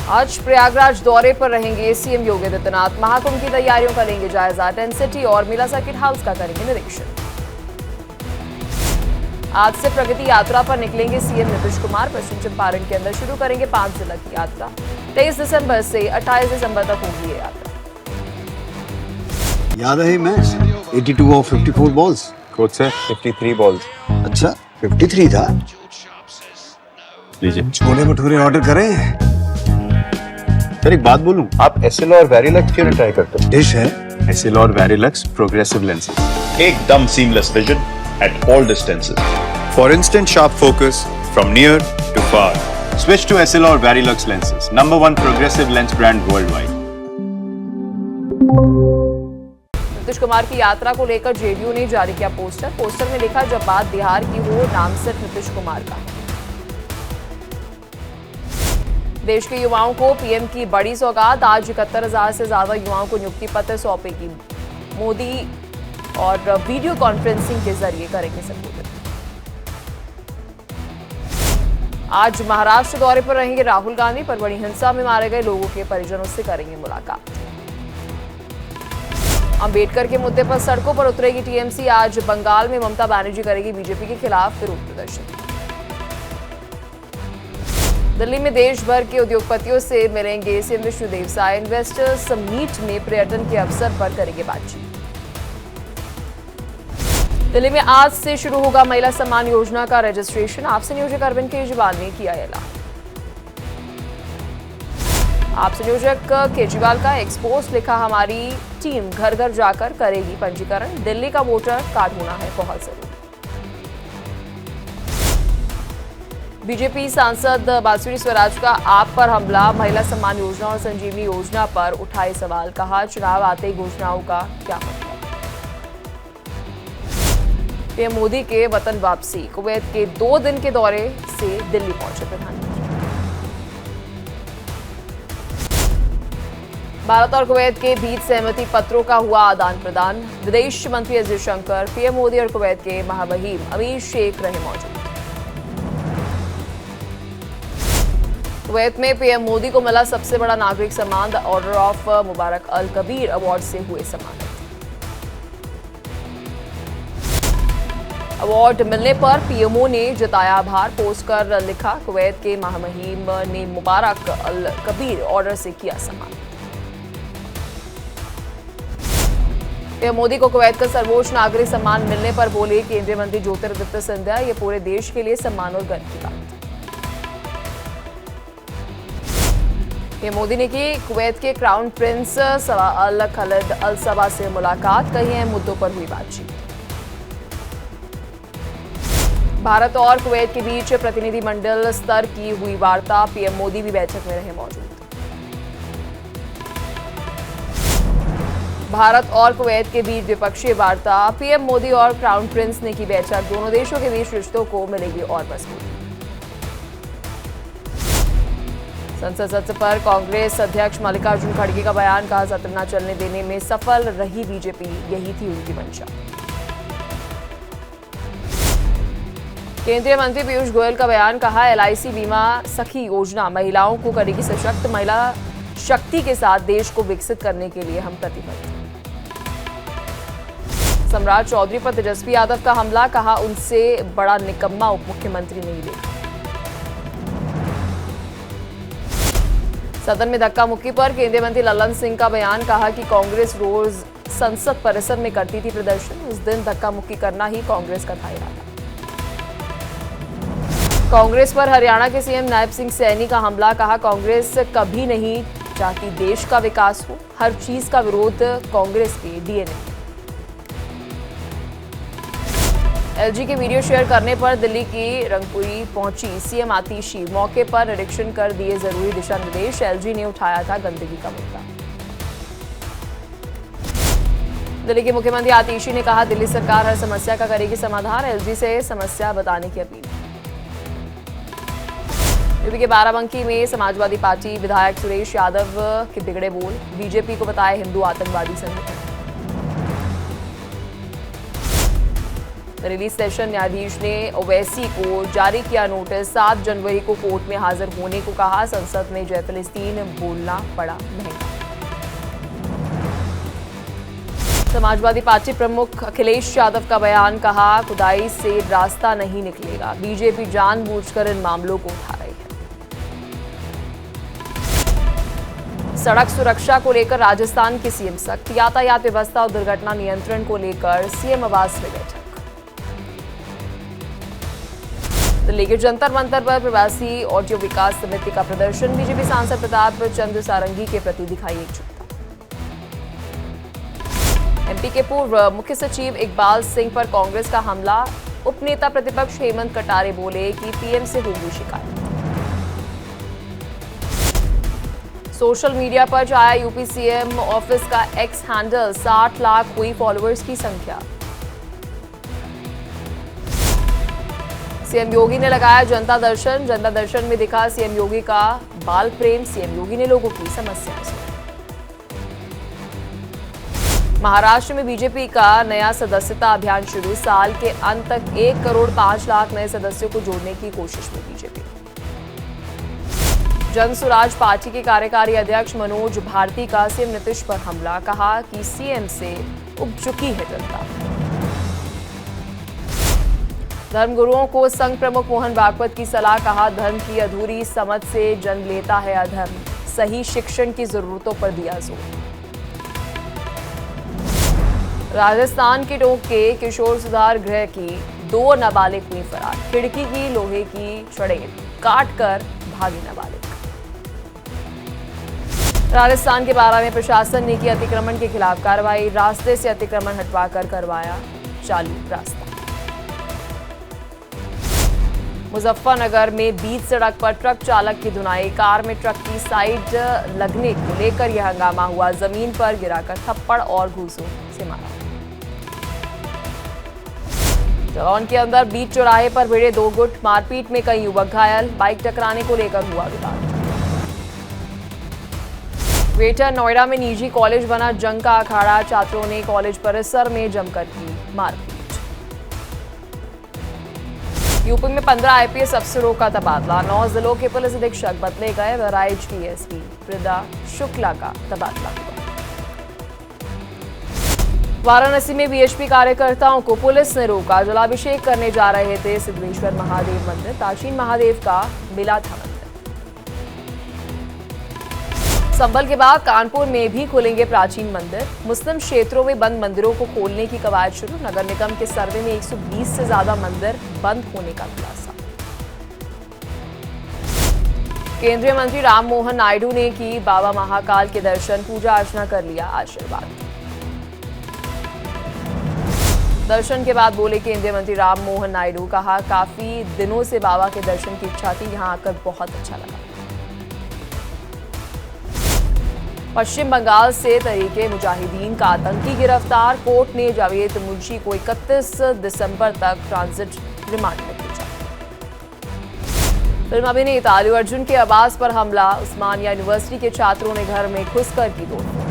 आज प्रयागराज दौरे पर रहेंगे सीएम योगी आदित्यनाथ। महाकुंभ की तैयारियों का लेंगे जायजा। टेंट सिटी और मेला सर्किट हाउस का करेंगे निरीक्षण। आज से प्रगति यात्रा पर निकलेंगे सीएम नीतीश कुमार। पश्चिम चंपारण के अंदर शुरू करेंगे 5 जिला की यात्रा। 23 दिसंबर से 28 दिसंबर तक होगी ये यात्रा। याद है मैच 82 और 54 बॉल्स। कोच से 53 बॉल्स। अच्छा 53 था। लीजिए। छोले भटूरे ऑर्डर करें। सर एक बात बोलूं, आप एसएल और वेरिलक्स क्यों ट्राई करते हो? डिश है एसएल और वेरिलक्स प्रोग्रेसिव लेंसेज, एकदम seamless vision at all distances. for instant sharp focus from near to far. Switch to SL or Varilux lenses, #1 progressive lens brand worldwide. Nitish Kumar की यात्रा को लेकर जेडीयू ने जारी किया पोस्टर। पोस्टर में लिखा, जब बात बिहार की हो, नाम सिर्फ नीतीश कुमार का। देश के युवाओं को पीएम की बड़ी सौगात। आज 71,000 से ज्यादा युवाओं को नियुक्ति पत्र सौंपेगी मोदी और वीडियो कॉन्फ्रेंसिंग के जरिए करेंगे संबोधित। आज महाराष्ट्र दौरे पर रहेंगे राहुल गांधी। परभणी हिंसा में मारे गए लोगों के परिजनों से करेंगे मुलाकात। अंबेडकर के मुद्दे पर सड़कों पर उतरेगी टीएमसी। आज बंगाल में ममता बनर्जी करेगी बीजेपी के खिलाफ विरोध प्रदर्शन। दिल्ली में देश भर के उद्योगपतियों से मिलेंगे CM Vishnudeo Sai. Investors meet में पर्यटन के अवसर पर करेंगे बातचीत। दिल्ली में आज से शुरू होगा महिला सम्मान योजना का रजिस्ट्रेशन। आपसे नियोजक अरविंद केजरीवाल ने किया ऐलान। आपसे नियोजक केजरीवाल का एक्सपोस्ट लिखा, हमारी टीम घर घर जाकर करेगी पंजीकरण। दिल्ली का वोटर कार्ड होना है बहुत जरूरी। बीजेपी सांसद बांसुरी स्वराज का आप पर हमला। महिला सम्मान योजना और संजीवनी योजना पर उठाए सवाल। कहा, चुनाव आते ही घोषणाओं का क्या मतलब। पीएम मोदी के वतन वापसी। कुवैत के 2 दिन के दौरे से दिल्ली पहुंचे प्रधानमंत्री। भारत और कुवैत के बीच सहमति पत्रों का हुआ आदान प्रदान। विदेश मंत्री एस जयशंकर, पीएम मोदी और कुवैत के महामहिम अमीर शेख रहे मौजूद। कुवैत में पीएम मोदी को मिला सबसे बड़ा नागरिक सम्मान, the order of Mubarak Al Kabeer award से हुए सम्मानित। अवार्ड मिलने पर पीएमओ ने जताया आभार। पोस्ट कर लिखा, कुवैत के महामहिम ने मुबारक अल कबीर ऑर्डर से किया सम्मान। पीएम मोदी को कुवैत का सर्वोच्च नागरिक सम्मान मिलने पर बोले केंद्रीय मंत्री ज्योतिरादित्य सिंधिया, ये पूरे देश के लिए सम्मान और गर्व की बात। पीएम मोदी ने की कुवैत के क्राउन प्रिंस अल खलीद अल सबा से मुलाकात। कई अहम मुद्दों पर हुई बातचीत। भारत और कुवैत के बीच प्रतिनिधिमंडल स्तर की हुई वार्ता। पीएम मोदी भी बैठक में रहे मौजूद। भारत और कुवैत के बीच द्विपक्षीय वार्ता। पीएम मोदी और क्राउन प्रिंस ने की बैठक। दोनों देशों के बीच रिश्तों को मिलेगी और मजबूती। संसद सत्र पर कांग्रेस अध्यक्ष मल्लिकार्जुन खड़गे का बयान। कहा, सत्र न चलने देने में सफल रही बीजेपी, यही थी उनकी मंशा। केंद्रीय मंत्री पीयूष गोयल का बयान। कहा, एलआईसी बीमा सखी योजना महिलाओं को करेगी सशक्त। महिला शक्ति के साथ देश को विकसित करने के लिए हम प्रतिबद्ध। सम्राट चौधरी पर तेजस्वी यादव का हमला। कहा, उनसे बड़ा निकम्मा उप मुख्यमंत्री नहीं देखा। सदन में धक्का मुक्की पर केंद्रीय मंत्री लल्लन सिंह का बयान। कहा कि कांग्रेस रोज संसद परिसर में करती थी प्रदर्शन, उस दिन धक्का मुक्की करना ही कांग्रेस का था इरादा। कांग्रेस पर हरियाणा के सीएम नायब सिंह सैनी का हमला। कहा, कांग्रेस कभी नहीं चाहती देश का विकास हो, हर चीज का विरोध कांग्रेस के डीएनए। एलजी के वीडियो शेयर करने पर दिल्ली की रंगपुरी पहुंची सीएम आतिशी। मौके पर निरीक्षण कर दिए जरूरी दिशा निर्देश। एलजी ने उठाया था गंदगी का मुद्दा। दिल्ली के मुख्यमंत्री आतिशी ने कहा, दिल्ली सरकार हर समस्या का करेगी समाधान। एलजी से समस्या बताने की अपील। यूपी के बाराबंकी में समाजवादी पार्टी विधायक सुरेश यादव के बिगड़े बोल। बीजेपी को बताया हिंदू आतंकवादी संगठन। दिल्ली सेशन न्यायाधीश ने ओवैसी को जारी किया नोटिस। 7 जनवरी को कोर्ट में हाजिर होने को कहा। संसद में जय फिलिस्तीन बोलना पड़ा महंगा। समाजवादी पार्टी प्रमुख अखिलेश यादव का बयान, कहा खुदाई से रास्ता नहीं निकलेगा। बीजेपी जानबूझकर इन मामलों को उठा रही है। सड़क सुरक्षा को लेकर राजस्थान के सीएम सख्त। यातायात व्यवस्था और दुर्घटना नियंत्रण को लेकर सीएम आवास में बैठक। दिल्ली के जंतर मंतर पर प्रवासी ऑडियो विकास समिति का प्रदर्शन। बीजेपी सांसद प्रताप चंद्र सारंगी के प्रति दिखाई एकजुटता। एमपी के पूर्व मुख्य सचिव इकबाल सिंह पर कांग्रेस का हमला। उपनेता प्रतिपक्ष हेमंत कटारे बोले कि पीएम से होगी शिकायत। सोशल मीडिया पर छाया यूपी सीएम ऑफिस का एक्स हैंडल। 60 लाख हुई फॉलोअर्स की संख्या। सीएम योगी ने लगाया जनता दर्शन। जनता दर्शन में दिखा सीएम योगी का बाल प्रेम। सीएम योगी ने लोगों की समस्याएं सुनी। महाराष्ट्र में बीजेपी का नया सदस्यता अभियान शुरू। साल के अंत तक 1 करोड़ 5 लाख नए सदस्यों को जोड़ने की कोशिश में बीजेपी। जन स्वराज पार्टी के कार्यकारी अध्यक्ष मनोज भारती का सीएम नीतीश पर हमला। कहा कि सीएम से उब चुकी है जनता। धर्मगुरुओं को संघ प्रमुख मोहन भागवत की सलाह। कहा धर्म की अधूरी समझ से जन्म लेता है अधर्म। सही शिक्षण की जरूरतों पर दिया जोर। राजस्थान के टोंक के किशोर सुधार गृह की 2 नाबालिग हुई फरार। खिड़की की लोहे की छड़ें काटकर भागी नाबालिग। राजस्थान के बारा में प्रशासन ने की अतिक्रमण के खिलाफ कार्रवाई। रास्ते से अतिक्रमण हटवाकर करवाया चालू रास्ता। मुजफ्फरनगर में बीच सड़क पर ट्रक चालक की धुनाई। कार में ट्रक की साइड लगने को लेकर यह हंगामा हुआ। जमीन पर गिराकर थप्पड़ और घूसों से मारा। जालौन के अंदर बीच चौराहे पर भिड़े 2 गुट। मारपीट में कई युवक घायल। बाइक टकराने को लेकर हुआ विवाद। ग्रेटर नोएडा में निजी कॉलेज बना जंग का अखाड़ा। छात्रों ने कॉलेज परिसर में जमकर की मारपीट। यूपी में 15 आईपीएस अफसरों का तबादला। 9 जिलों के पुलिस अधीक्षक बदले गए। बहराइच की एसपी प्रदा शुक्ला का तबादला हुआ। वाराणसी में बीएचपी कार्यकर्ताओं को पुलिस ने रोका। जलाभिषेक करने जा रहे थे सिद्धेश्वर महादेव मंदिर। प्राचीन महादेव का मिला था मंदिर। संभल के बाद कानपुर में भी खुलेंगे प्राचीन मंदिर। मुस्लिम क्षेत्रों में बंद मंदिरों को खोलने की कवायद शुरू। नगर निगम के सर्वे में 120 से ज्यादा मंदिर बंद होने का खुलासा। केंद्रीय मंत्री राम मोहन नायडू ने की बाबा महाकाल के दर्शन। पूजा अर्चना कर लिया आशीर्वाद। दर्शन के बाद बोले केंद्रीय मंत्री राम मोहन नायडू। कहा काफी दिनों से बाबा के दर्शन की इच्छा थी। यहां आकर बहुत अच्छा लगा। पश्चिम बंगाल से तहरीके मुजाहिदीन का आतंकी गिरफ्तार। कोर्ट ने जावेद मुंशी को 31 दिसंबर तक ट्रांजिट रिमांड में भेजा। फिल्म अभिनेता अल्लू अर्जुन के आवास पर हमला। उस्मानिया यूनिवर्सिटी के छात्रों ने घर में घुसकर की तोड़फोड़।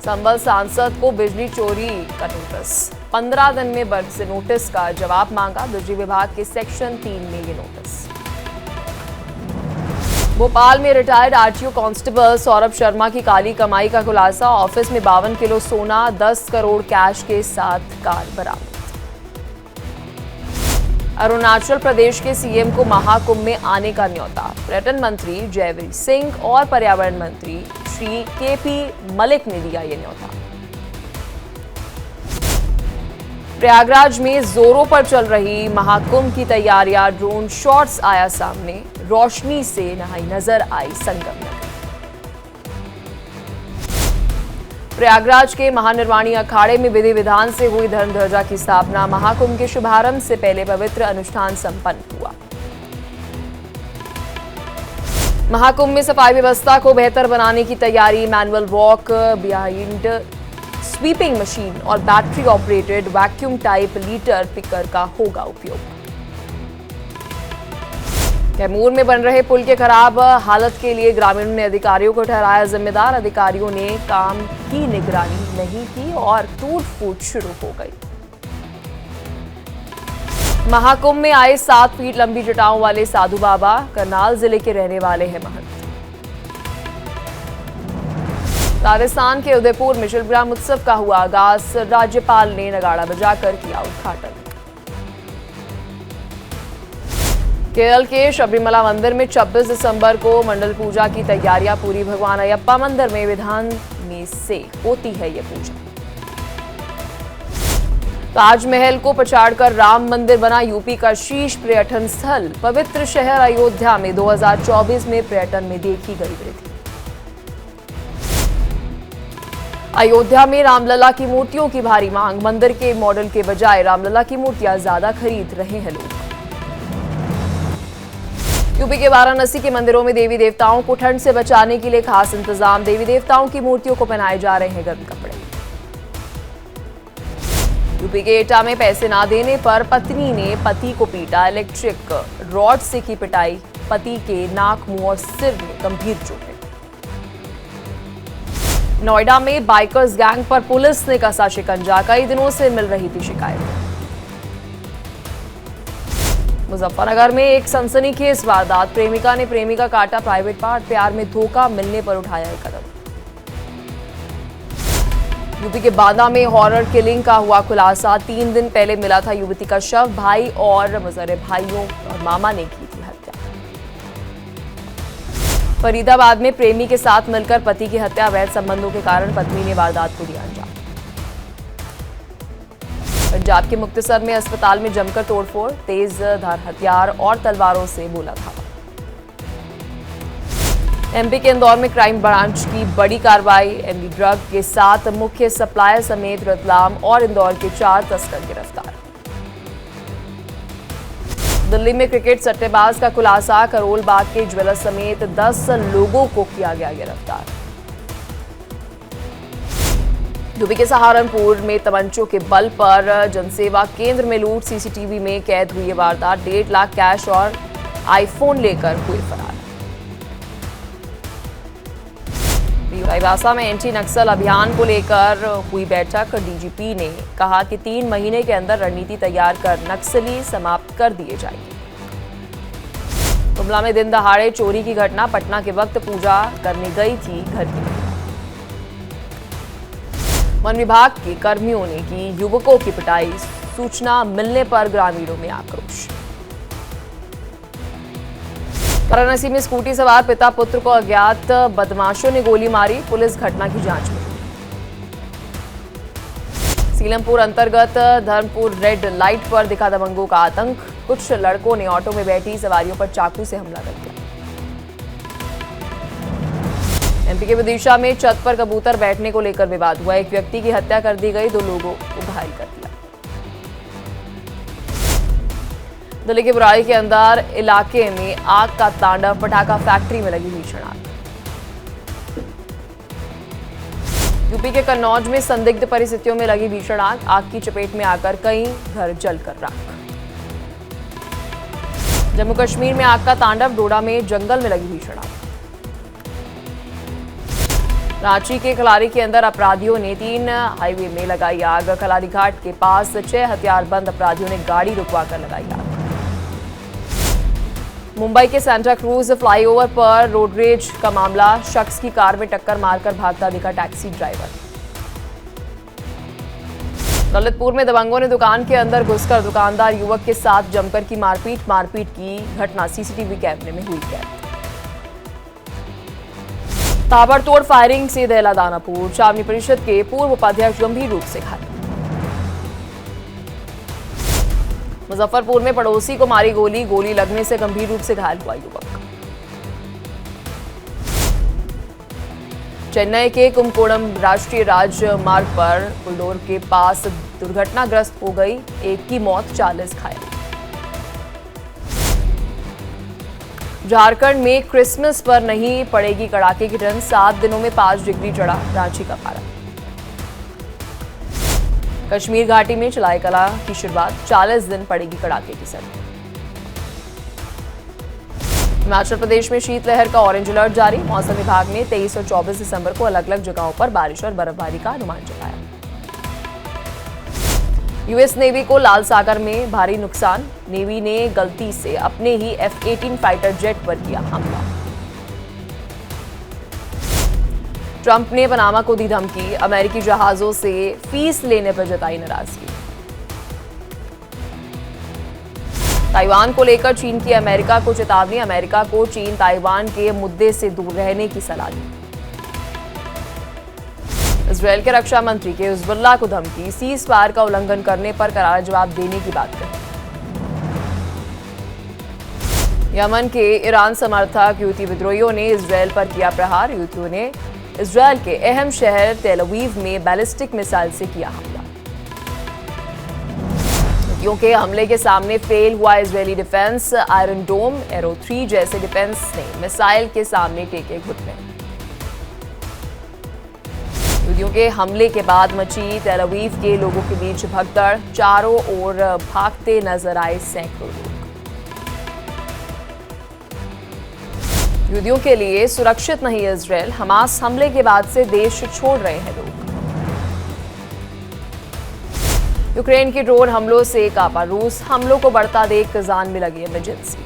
संभल सांसद को बिजली चोरी का नोटिस। 15 दिन में बर्ड से नोटिस का जवाब मांगा। बिजली विभाग के सेक्शन 3 में ये नोटिस। भोपाल में retired RTO constable Saurabh Sharma की काली कमाई का खुलासा। ऑफिस में 52 किलो सोना, 10 करोड़ कैश के साथ कार बरामद। अरुणाचल प्रदेश के सीएम को महाकुंभ में आने का न्योता। पर्यटन मंत्री जयवीर सिंह और पर्यावरण मंत्री श्री केपी मलिक ने दिया ये न्योता। प्रयागराज में जोरों पर चल रही महाकुंभ की तैयारियां। ड्रोन शॉट्स आया सामने। रोशनी से नहाई नजर आई संगम नगरी। प्रयागराज के महानिर्वाणी अखाड़े में विधि विधान से हुई धर्म ध्वजा की स्थापना। महाकुंभ के शुभारंभ से पहले पवित्र अनुष्ठान संपन्न हुआ। महाकुंभ में सफाई व्यवस्था को बेहतर बनाने की तैयारी। Manual walk behind sweeping machine और battery operated vacuum type litter picker का होगा उपयोग। कैमूर में बन रहे पुल के खराब हालत के लिए ग्रामीणों ने अधिकारियों को ठहराया जिम्मेदार। अधिकारियों ने काम की निगरानी नहीं की और टूट फूट शुरू हो गई। महाकुंभ में आए 7 फीट लंबी जटाओं वाले साधु बाबा करनाल जिले के रहने वाले हैं महंत। राजस्थान के उदयपुर में शिल्पग्राम उत्सव का हुआ आगाज। राज्यपाल ने नगाड़ा बजाकर किया उद्घाटन। केरल के शबरीमला मंदिर में 26 दिसंबर को मंडल पूजा की तैयारियां पूरी। भगवान अयप्पा मंदिर में विधान में से होती है ये पूजा। ताजमहल को पछाड़कर राम मंदिर बना यूपी का शीर्ष पर्यटन स्थल। पवित्र शहर अयोध्या में 2024 में पर्यटन में देखी गई वृद्धि। अयोध्या में रामलला की मूर्तियों की भारी मांग। मंदिर के मॉडल के बजाय रामलला की मूर्तियां ज्यादा खरीद रहे हैं लोग। यूपी के वाराणसी के मंदिरों में देवी देवताओं को ठंड से बचाने के लिए खास इंतजाम। देवी देवताओं की मूर्तियों को पहनाए जा रहे हैं गर्म कपड़े। यूपी के एटा में पैसे ना देने पर पत्नी ने पति को पीटा। इलेक्ट्रिक रॉड से की पिटाई। पति के नाक, मुंह और सिर में गंभीर चोटें। नोएडा में बाइकर्स गैंग पर पुलिस ने कसा शिकंजा। कई दिनों से मिल रही थी शिकायत। मुजफ्फरनगर में एक सनसनीखेज वारदात। प्रेमिका ने प्रेमी का काटा प्राइवेट पार्ट। प्यार में धोखा मिलने पर उठाया एक कदम। यूपी के बांदा में हॉरर किलिंग का हुआ खुलासा। 3 दिन पहले मिला था युवती का शव। भाई और मुजर्रे भाइयों और मामा ने की थी हत्या। फरीदाबाद में प्रेमी के साथ मिलकर पति की हत्या। अवैध संबंधों के कारण पत्नी ने वारदात को दिया अंजाम। पंजाब के मुक्तसर में अस्पताल में जमकर तोड़फोड़। तेज धार हथियार और तलवारों से बोला था। एमपी के इंदौर में क्राइम ब्रांच की बड़ी कार्रवाई। एमडी ड्रग के 7 मुख्य सप्लायर समेत रतलाम और इंदौर के 4 तस्कर गिरफ्तार। दिल्ली में क्रिकेट सट्टेबाज का खुलासा। करोल बाग के ज्वेलर्स समेत 10 लोगों को किया गया गिरफ्तार। यूपी के सहारनपुर में तमंचों के बल पर जनसेवा केंद्र में लूट। सीसीटीवी में कैद हुई वारदात। 1.5 लाख कैश और आईफोन लेकर हुए फरार। रायवासा में एंटी नक्सल अभियान को लेकर हुई बैठक। डीजीपी ने कहा कि 3 महीने के अंदर रणनीति तैयार कर नक्सली समाप्त कर दिए जाएंगे। गुमला में दिन दहाड़े चोरी की घटना। पटना के वक्त पूजा करने गई थी घर की महिला। वन विभाग के कर्मियों ने की युवकों की पिटाई। सूचना मिलने पर ग्रामीणों में आक्रोश। वाराणसी में स्कूटी सवार पिता पुत्र को अज्ञात बदमाशों ने गोली मारी। पुलिस घटना की जांच में। सीलमपुर अंतर्गत धर्मपुर रेड लाइट पर दिखा दबंगों का आतंक। कुछ लड़कों ने ऑटो में बैठी सवारियों पर चाकू से हमला कर दिया। एमपी के विदिशा में छत पर कबूतर बैठने को लेकर विवाद हुआ। एक व्यक्ति की हत्या कर दी गई। 2 लोगों को घायल कर दिया। दिल्ली के बुराई के अंदर इलाके में आग का तांडव। पटाखा फैक्ट्री में लगी भीषण आग। यूपी के कन्नौज में संदिग्ध परिस्थितियों में लगी भीषण आग। आग की चपेट में आकर कई घर जलकर राख। जम्मू कश्मीर में आग का तांडव। डोडा में जंगल में लगी भीषण आग। रांची के खलारी के अंदर अपराधियों ने 3 हाईवे में लगाई आग। खलारी घाट के पास 6 हथियारबंद अपराधियों ने गाड़ी रुकवाकर लगाई आग। मुंबई के सेंटा क्रूज फ्लाईओवर पर रोड रेज का मामला। शख्स की कार में टक्कर मारकर भागता दिखा टैक्सी ड्राइवर। ललितपुर में दबंगों ने दुकान के अंदर घुसकर दुकानदार युवक के साथ जमकर की मारपीट की घटना सीसीटीवी कैमरे में हुई कैद। ताबड़तोड़ फायरिंग से दहला दानापुर। छावनी परिषद के पूर्व उपाध्यक्ष गंभीर रूप से घायल। मुजफ्फरपुर में पड़ोसी को मारी गोली। गोली लगने से गंभीर रूप से घायल हुआ युवक। चेन्नई के कुंभकोणम राष्ट्रीय राजमार्ग पर पुलडोर के पास दुर्घटनाग्रस्त हो गई। एक की मौत, 40 घायल। झारखंड में क्रिसमस पर नहीं पड़ेगी कड़ाके की ठंड। 7 दिनों में 5 डिग्री चढ़ा रांची का पारा। कश्मीर घाटी में चलाई कला की शुरुआत। 40 दिन पड़ेगी कड़ाके की सर्दी। हिमाचल प्रदेश में शीतलहर का ऑरेंज अलर्ट जारी। मौसम विभाग ने 23 और 24 दिसंबर को अलग अलग जगहों पर बारिश और बर्फबारी का अनुमान जताया। यूएस नेवी को लाल सागर में भारी नुकसान। नेवी ने गलती से अपने ही F-18 फाइटर जेट पर किया हमला। ट्रंप ने पनामा को दी धमकी। अमेरिकी जहाजों से फीस लेने पर जताई नाराजगी। ताइवान को लेकर चीन की अमेरिका को चेतावनी। अमेरिका को चीन ताइवान के मुद्दे से दूर रहने की सलाह दी। इजरायल के रक्षा मंत्री के हिजबुल्लाह को धमकी। सीज फायर का उल्लंघन करने पर करारा जवाब देने की बात कही। यमन के ईरान समर्थक यूती विद्रोहियों ने इजरायल पर किया प्रहार। यूतियों ने इजरायल के अहम शहर तेल अवीव में बैलिस्टिक मिसाइल से किया हमला। यूतियों के हमले के सामने फेल हुआ इजरायली डिफेंस। आयरन डोम, एरो 3 जैसे डिफेंस ने मिसाइल के सामने टेके घुटने। यूतियों के हमले के बाद मची तेल अवीव के लोगों के बीच भगदड़। चारों ओर भागते नजर आए सैकड़ों लोग। यहूदियों के लिए सुरक्षित नहीं इजरायल। हमास हमले के बाद से देश छोड़ रहे हैं लोग। यूक्रेन के ड्रोन हमलों से कांपा रूस। हमलों को बढ़ता देख कजान में लगी इमरजेंसी।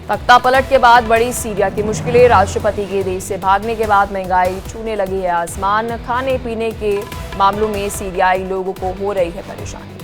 तख्ता पलट के बाद बड़ी सीरिया की मुश्किलें। राष्ट्रपति के देश से भागने के बाद महंगाई छूने लगी है आसमान। खाने पीने के मामलों में सीरियाई लोगों को हो रही है परेशानी।